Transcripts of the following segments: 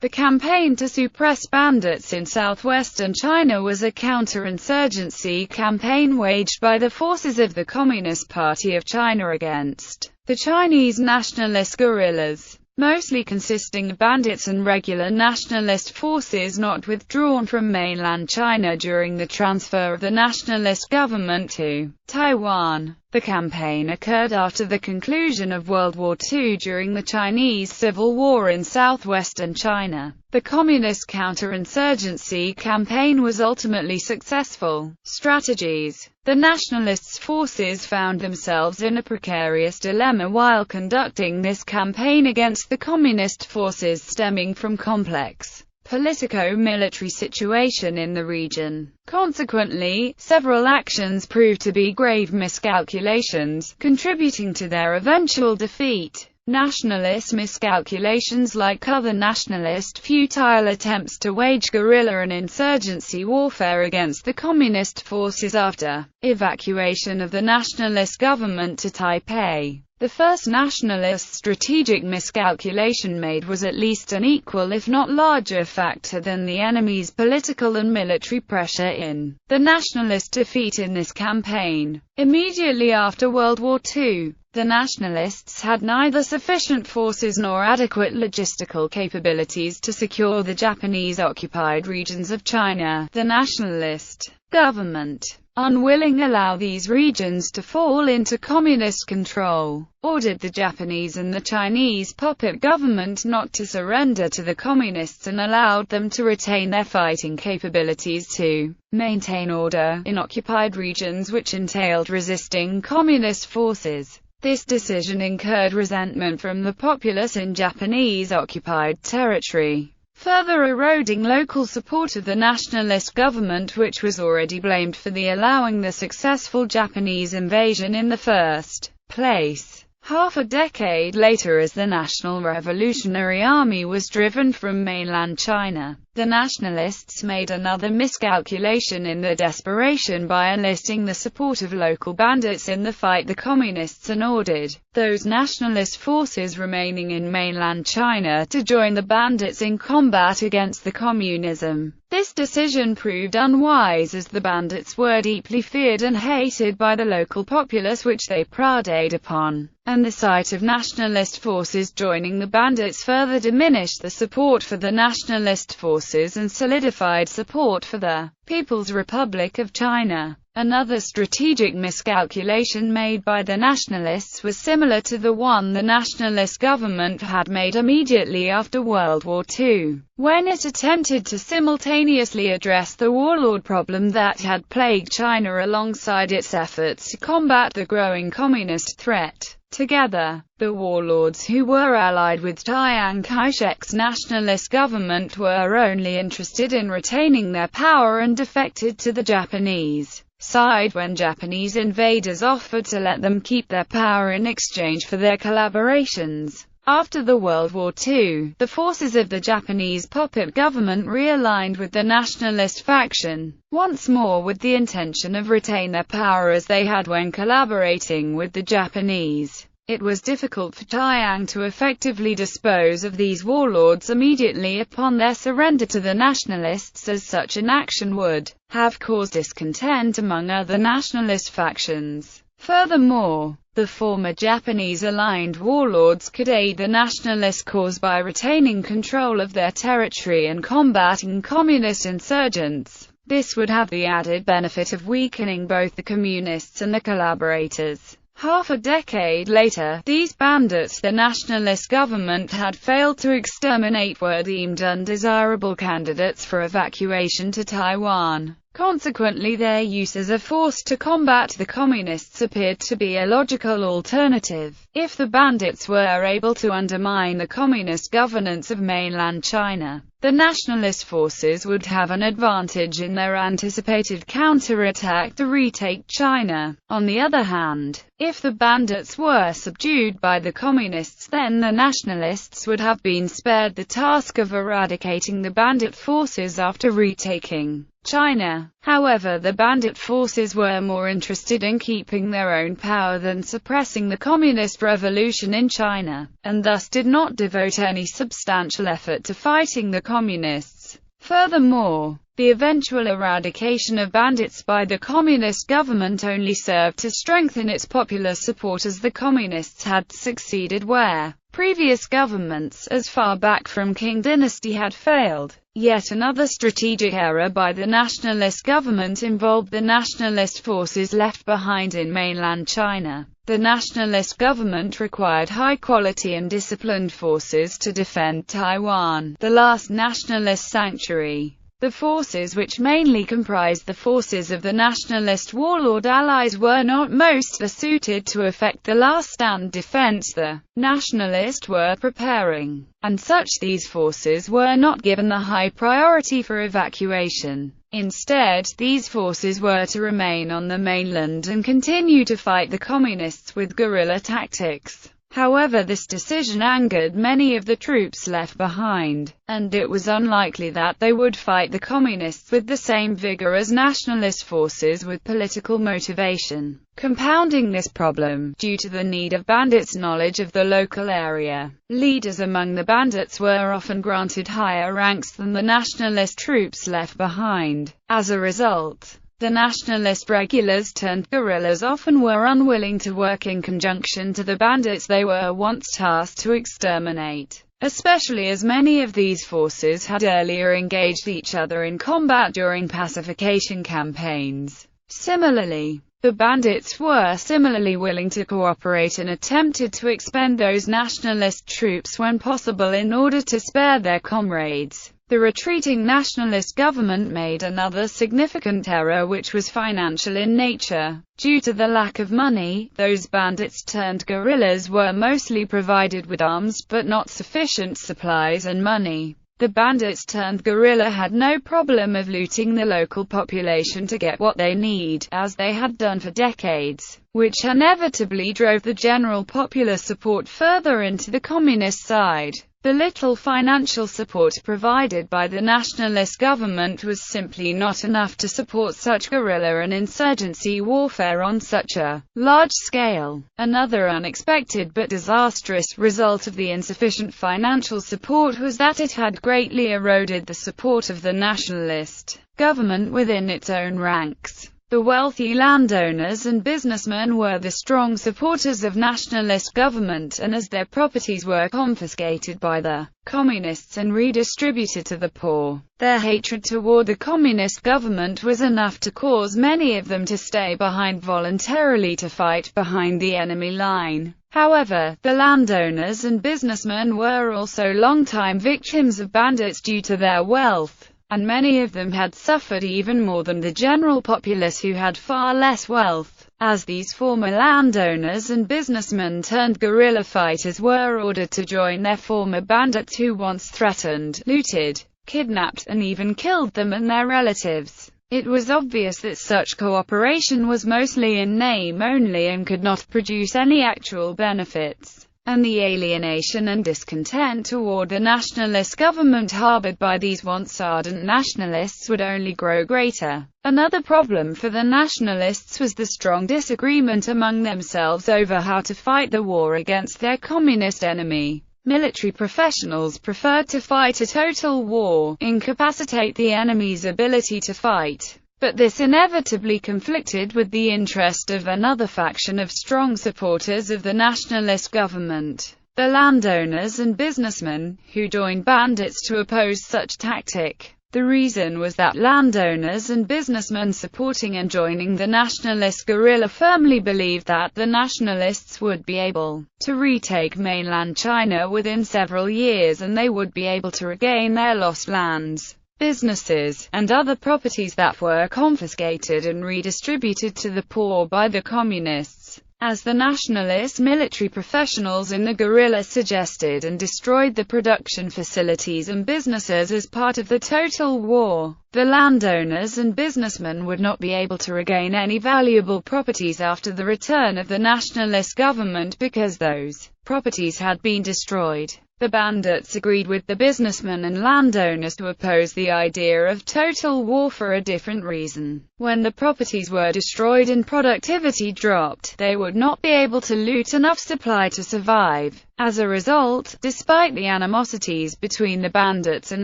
The campaign to suppress bandits in southwestern China was a counterinsurgency campaign waged by the forces of the Communist Party of China against the Chinese nationalist guerrillas, mostly consisting of bandits and regular nationalist forces not withdrawn from mainland China during the transfer of the nationalist government to Taiwan. The campaign occurred after the conclusion of World War II during the Chinese Civil War in southwestern China. The communist counterinsurgency campaign was ultimately successful. Strategies. The nationalists' forces found themselves in a precarious dilemma while conducting this campaign against the communist forces stemming from complex politico-military situation in the region. Consequently, several actions proved to be grave miscalculations, contributing to their eventual defeat. Nationalist miscalculations like other nationalist futile attempts to wage guerrilla and insurgency warfare against the communist forces after evacuation of the nationalist government to Taipei. The first nationalist strategic miscalculation made was at least an equal if not larger factor than the enemy's political and military pressure in the nationalist defeat in this campaign. Immediately after World War II, the nationalists had neither sufficient forces nor adequate logistical capabilities to secure the Japanese-occupied regions of China. The nationalist government, unwilling to allow these regions to fall into communist control, ordered the Japanese and the Chinese puppet government not to surrender to the communists and allowed them to retain their fighting capabilities to maintain order in occupied regions, which entailed resisting communist forces. This decision incurred resentment from the populace in Japanese-occupied territory, further eroding local support of the nationalist government, which was already blamed for allowing the successful Japanese invasion in the first place. Half a decade later, as the National Revolutionary Army was driven from mainland China, the nationalists made another miscalculation in their desperation by enlisting the support of local bandits in the fight the communists and ordered those nationalist forces remaining in mainland China to join the bandits in combat against the communism. This decision proved unwise, as the bandits were deeply feared and hated by the local populace, which they preyed upon, and the sight of nationalist forces joining the bandits further diminished the support for the nationalist forces and solidified support for the People's Republic of China. Another strategic miscalculation made by the nationalists was similar to the one the nationalist government had made immediately after World War II, when it attempted to simultaneously address the warlord problem that had plagued China alongside its efforts to combat the growing communist threat. Together, the warlords who were allied with Chiang Kai-shek's nationalist government were only interested in retaining their power and defected to the Japanese side when Japanese invaders offered to let them keep their power in exchange for their collaborations. After the World War II, the forces of the Japanese puppet government realigned with the nationalist faction, once more with the intention of retain their power as they had when collaborating with the Japanese. It was difficult for Chiang to effectively dispose of these warlords immediately upon their surrender to the nationalists, as such an action would have caused discontent among other nationalist factions. Furthermore, the former Japanese-aligned warlords could aid the nationalist cause by retaining control of their territory and combating communist insurgents. This would have the added benefit of weakening both the communists and the collaborators. Half a decade later, these bandits the nationalist government had failed to exterminate were deemed undesirable candidates for evacuation to Taiwan. Consequently, their use as a force to combat the communists appeared to be a logical alternative. If the bandits were able to undermine the communist governance of mainland China, the nationalist forces would have an advantage in their anticipated counterattack to retake China. On the other hand, if the bandits were subdued by the communists, then the nationalists would have been spared the task of eradicating the bandit forces after retaking China. However, the bandit forces were more interested in keeping their own power than suppressing the communist revolution in China, and thus did not devote any substantial effort to fighting the communists. Furthermore, the eventual eradication of bandits by the communist government only served to strengthen its popular support, as the communists had succeeded where previous governments, as far back from Qing dynasty, had failed. Yet another strategic error by the nationalist government involved the nationalist forces left behind in mainland China. The nationalist government required high-quality and disciplined forces to defend Taiwan, the last nationalist sanctuary. The forces, which mainly comprised the forces of the nationalist warlord allies, were not most suited to effect the last-stand defense the nationalists were preparing, and such these forces were not given the high priority for evacuation. Instead, these forces were to remain on the mainland and continue to fight the communists with guerrilla tactics. However, this decision angered many of the troops left behind, and it was unlikely that they would fight the communists with the same vigor as nationalist forces with political motivation. Compounding this problem, due to the need of bandits' knowledge of the local area, leaders among the bandits were often granted higher ranks than the nationalist troops left behind. As a result, the nationalist regulars turned guerrillas often were unwilling to work in conjunction to the bandits they were once tasked to exterminate, especially as many of these forces had earlier engaged each other in combat during pacification campaigns. Similarly, the bandits were similarly willing to cooperate and attempted to expend those nationalist troops when possible in order to spare their comrades. The retreating nationalist government made another significant error, which was financial in nature. Due to the lack of money, those bandits turned guerrillas were mostly provided with arms, but not sufficient supplies and money. The bandits turned guerrilla had no problem of looting the local population to get what they need, as they had done for decades, which inevitably drove the general popular support further into the communist side. The little financial support provided by the nationalist government was simply not enough to support such guerrilla and insurgency warfare on such a large scale. Another unexpected but disastrous result of the insufficient financial support was that it had greatly eroded the support of the nationalist government within its own ranks. The wealthy landowners and businessmen were the strong supporters of nationalist government, and as their properties were confiscated by the communists and redistributed to the poor, their hatred toward the communist government was enough to cause many of them to stay behind voluntarily to fight behind the enemy line. However, the landowners and businessmen were also long-time victims of bandits due to their wealth, and many of them had suffered even more than the general populace, who had far less wealth, as these former landowners and businessmen turned guerrilla fighters were ordered to join their former bandits who once threatened, looted, kidnapped, and even killed them and their relatives. It was obvious that such cooperation was mostly in name only and could not produce any actual benefits, and the alienation and discontent toward the nationalist government harbored by these once ardent nationalists would only grow greater. Another problem for the nationalists was the strong disagreement among themselves over how to fight the war against their communist enemy. Military professionals preferred to fight a total war, incapacitate the enemy's ability to fight. But this inevitably conflicted with the interest of another faction of strong supporters of the nationalist government, the landowners and businessmen, who joined bandits to oppose such tactic. The reason was that landowners and businessmen supporting and joining the nationalist guerrilla firmly believed that the nationalists would be able to retake mainland China within several years, and they would be able to regain their lost lands, businesses, and other properties that were confiscated and redistributed to the poor by the communists. as the nationalist military professionals in the guerrilla suggested, and destroyed the production facilities and businesses as part of the total war. The landowners and businessmen would not be able to regain any valuable properties after the return of the nationalist government because those properties had been destroyed. The bandits agreed with the businessmen and landowners to oppose the idea of total war for a different reason. When the properties were destroyed and productivity dropped, they would not be able to loot enough supply to survive. As a result, despite the animosities between the bandits and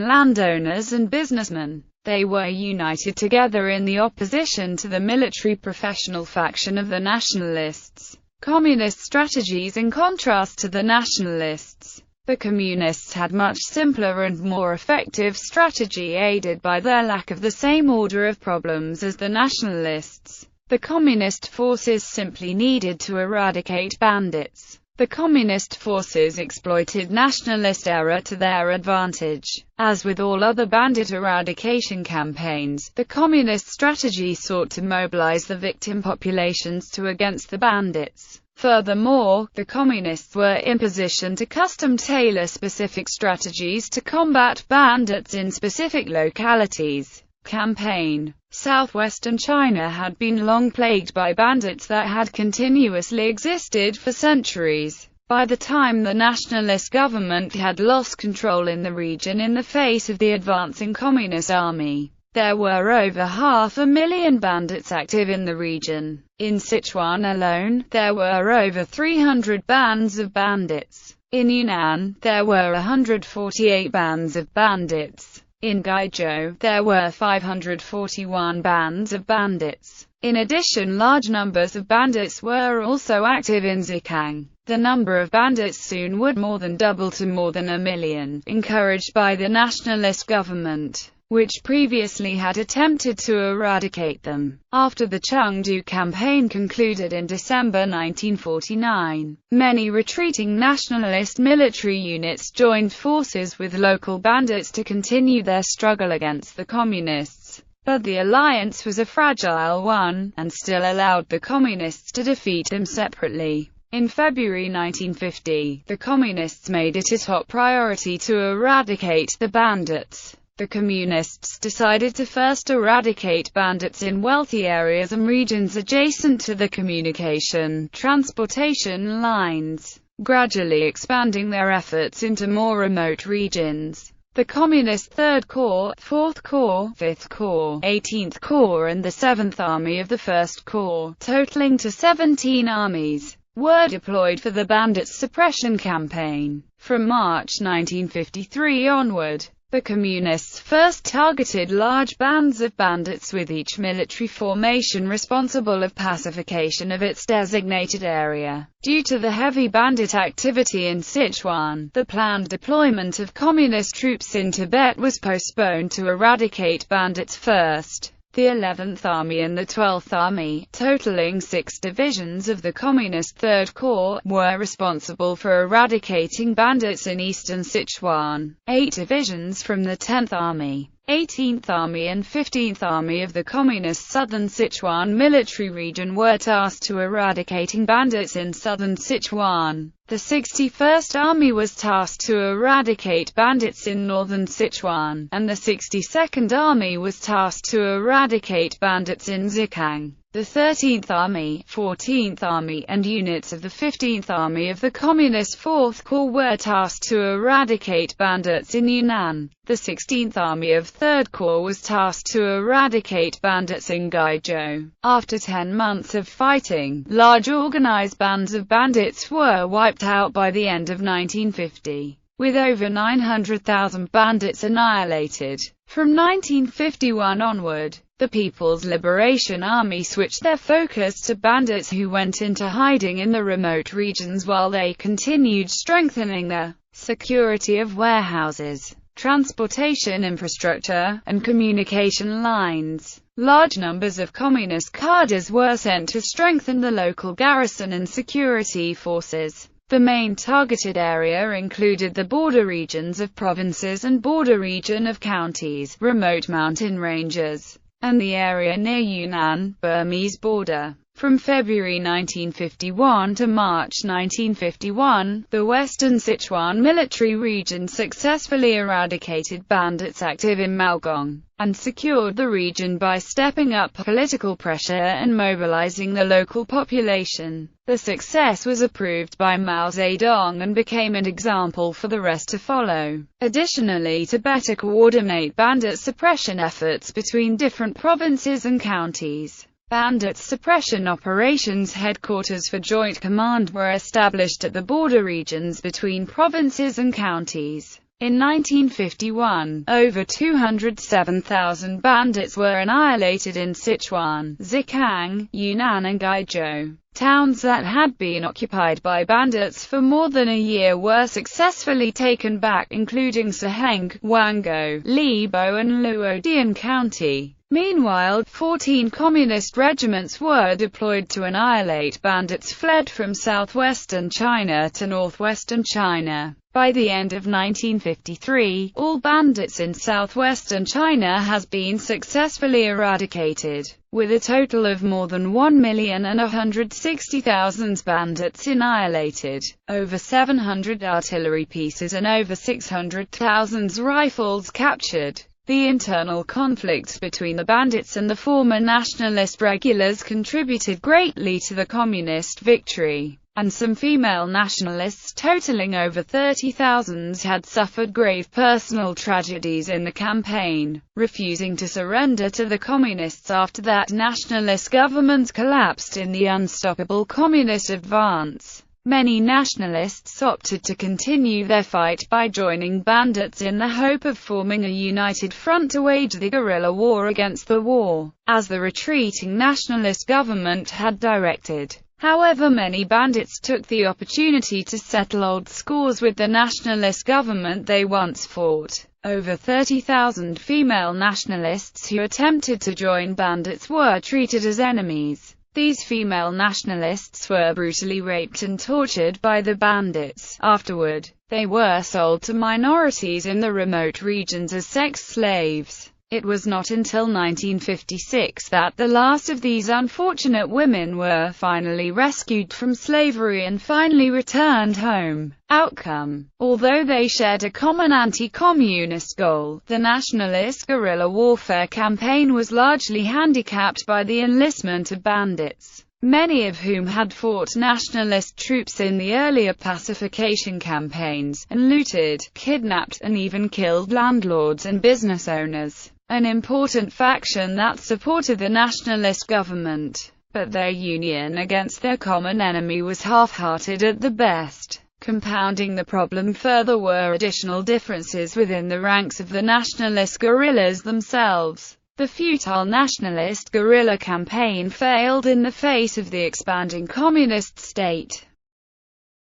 landowners and businessmen, they were united together in the opposition to the military professional faction of the nationalists. Communist strategies in contrast to the nationalists. The communists had much simpler and more effective strategy, aided by their lack of the same order of problems as the nationalists. The communist forces simply needed to eradicate bandits. The communist forces exploited nationalist error to their advantage. As with all other bandit eradication campaigns, the communist strategy sought to mobilize the victim populations against the bandits. Furthermore, the communists were in position to custom-tailor specific strategies to combat bandits in specific localities. Campaign. Southwestern China had been long plagued by bandits that had continuously existed for centuries. By the time the nationalist government had lost control in the region in the face of the advancing communist army, there were over 500,000 bandits active in the region. In Sichuan alone, there were over 300 bands of bandits. In Yunnan, there were 148 bands of bandits. In Guizhou, there were 541 bands of bandits. In addition, large numbers of bandits were also active in Zhejiang. The number of bandits soon would more than double to more than 1 million, encouraged by the nationalist government, which previously had attempted to eradicate them. After the Chengdu campaign concluded in December 1949, many retreating nationalist military units joined forces with local bandits to continue their struggle against the communists. But the alliance was a fragile one, and still allowed the communists to defeat them separately. In February 1950, the communists made it a top priority to eradicate the bandits. The communists decided to first eradicate bandits in wealthy areas and regions adjacent to the communication, transportation lines, gradually expanding their efforts into more remote regions. The Communist 3rd Corps, 4th Corps, 5th Corps, 18th Corps and the 7th Army of the 1st Corps, totaling to 17 armies, were deployed for the bandits' suppression campaign. From March 1953 onward, the Communists first targeted large bands of bandits, with each military formation responsible of pacification of its designated area. Due to the heavy bandit activity in Sichuan, the planned deployment of Communist troops in Tibet was postponed to eradicate bandits first. The 11th Army and the 12th Army, totaling 6 divisions of the Communist 3rd Corps, were responsible for eradicating bandits in eastern Sichuan. 8 divisions from the 10th Army, 18th Army and 15th Army of the Communist Southern Sichuan military region were tasked to eradicating bandits in southern Sichuan. The 61st Army was tasked to eradicate bandits in northern Sichuan, and the 62nd Army was tasked to eradicate bandits in Zhejiang. The 13th Army, 14th Army, and units of the 15th Army of the Communist 4th Corps were tasked to eradicate bandits in Yunnan. The 16th Army of 3rd Corps was tasked to eradicate bandits in Guizhou. After 10 months of fighting, large organized bands of bandits were wiped out by the end of 1950, with over 900,000 bandits annihilated. From 1951 onward, the People's Liberation Army switched their focus to bandits who went into hiding in the remote regions while they continued strengthening the security of warehouses, transportation infrastructure, and communication lines. Large numbers of communist cadres were sent to strengthen the local garrison and security forces. The main targeted area included the border regions of provinces and border region of counties, remote mountain ranges, and the area near Yunnan, Burmese border. From February 1951 to March 1951, the Western Sichuan military region successfully eradicated bandits active in Maogong, and secured the region by stepping up political pressure and mobilizing the local population. The success was approved by Mao Zedong and became an example for the rest to follow. Additionally, to better coordinate bandit suppression efforts between different provinces and counties, bandit suppression operations headquarters for Joint Command were established at the border regions between provinces and counties. In 1951, over 207,000 bandits were annihilated in Sichuan, Zhejiang, Yunnan and Guizhou. Towns that had been occupied by bandits for more than a year were successfully taken back, including Saheng, Wango, Libo and Luodian County. Meanwhile, 14 communist regiments were deployed to annihilate bandits fled from southwestern China to northwestern China. By the end of 1953, all bandits in southwestern China has been successfully eradicated, with a total of more than 1,160,000 bandits annihilated, over 700 artillery pieces and over 600,000 rifles captured. The internal conflict between the bandits and the former nationalist regulars contributed greatly to the communist victory, and some female nationalists totaling over 30,000 had suffered grave personal tragedies in the campaign, refusing to surrender to the communists after that nationalist government collapsed in the unstoppable communist advance. Many nationalists opted to continue their fight by joining bandits in the hope of forming a united front to wage the guerrilla war against the war, as the retreating nationalist government had directed. However, many bandits took the opportunity to settle old scores with the nationalist government they once fought. Over 30,000 female nationalists who attempted to join bandits were treated as enemies. These female nationalists were brutally raped and tortured by the bandits. Afterward, they were sold to minorities in the remote regions as sex slaves. It was not until 1956 that the last of these unfortunate women were finally rescued from slavery and finally returned home. Outcome: although they shared a common anti-communist goal, the nationalist guerrilla warfare campaign was largely handicapped by the enlistment of bandits, many of whom had fought nationalist troops in the earlier pacification campaigns, and looted, kidnapped, and even killed landlords and business owners, an important faction that supported the nationalist government. But their union against their common enemy was half-hearted at the best. Compounding the problem further were additional differences within the ranks of the nationalist guerrillas themselves. The futile nationalist guerrilla campaign failed in the face of the expanding communist state.